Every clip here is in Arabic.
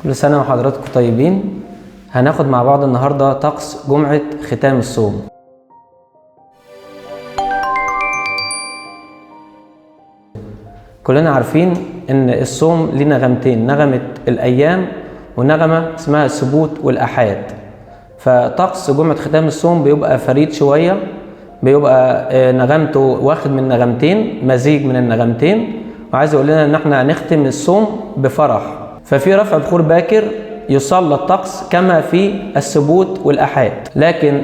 كل سنة وحضراتكم طيبين. هناخد مع بعض النهاردة طقس جمعة ختام الصوم. كلنا عارفين ان الصوم ليه نغمتين، نغمة الايام ونغمة اسمها السبوت والاحاد. فطقس جمعة ختام الصوم بيبقى فريد شوية، بيبقى نغمته واخد من نغمتين، مزيج من النغمتين، وعايز اقول لنا ان احنا هنختم الصوم بفرح. ففي رفع بخور باكر يصلى الطقس كما في السبوت والأحاد، لكن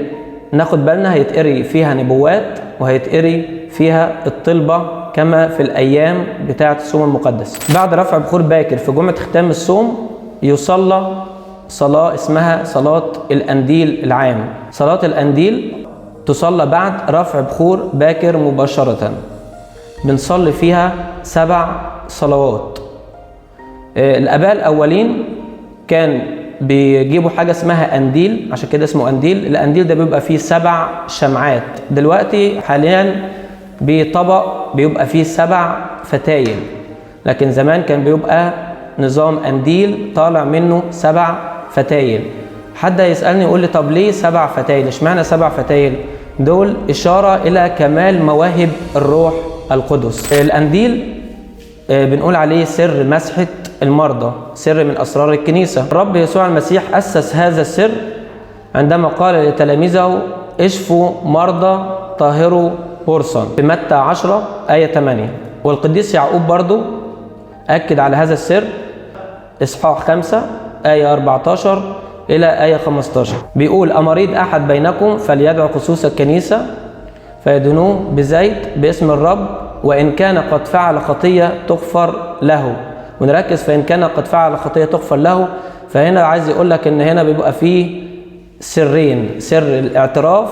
ناخد بالنا هيتقري فيها نبوات وهيتقري فيها الطلبة كما في الأيام بتاعة الصوم المقدس. بعد رفع بخور باكر في جمعة ختام الصوم يصلى صلاة اسمها صلاة الأنديل العام. صلاة الأنديل تصلى بعد رفع بخور باكر مباشرة، بنصلي فيها 7 صلوات. الآباء الأولين كان بيجيبوا حاجة اسمها أنديل، عشان كده اسمه أنديل. الأنديل ده بيبقى فيه 7 شمعات. دلوقتي حاليا بطبق بيبقى فيه 7 فتايل، لكن زمان كان بيبقى نظام أنديل طالع منه 7 فتايل. حد يسألني يقول لي طب ليه 7 فتايل؟ اشمعنى 7 فتايل؟ دول إشارة إلى كمال مواهب الروح القدس. الأنديل بنقول عليه سر مسحة المرضى، سر من أسرار الكنيسة. الرب يسوع المسيح أسس هذا السر عندما قال لتلاميذه اشفوا مرضى طهروا برصا في متى 10 آية 8. والقديس يعقوب برضو أكد على هذا السر، إصحاح 5 آية 14 إلى آية 15. بيقول أمريض أحد بينكم فليدعو خصوص الكنيسة فيدهنوه بزيت باسم الرب، وإن كان قد فعل خطية تغفر له. ونركز فإن كان قد فعل خطية تغفر له. فهنا عايز يقول لك إن هنا بيبقى فيه سرين، سر الاعتراف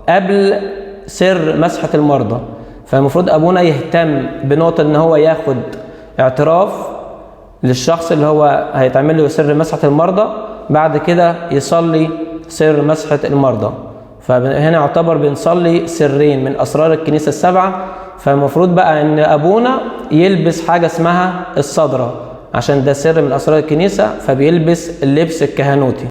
قبل سر مسحة المرضى. فالمفروض أبونا يهتم بنقطة إن هو ياخد اعتراف للشخص اللي هو هيتعمل له سر مسحة المرضى، بعد كده يصلي سر مسحة المرضى. فهنا يعتبر بنصلي سرين من أسرار الكنيسة ال7. فالمفروض بقى ان ابونا يلبس حاجة اسمها الصدرة، عشان ده سر من اسرار الكنيسة، فبيلبس اللبس الكهنوتي.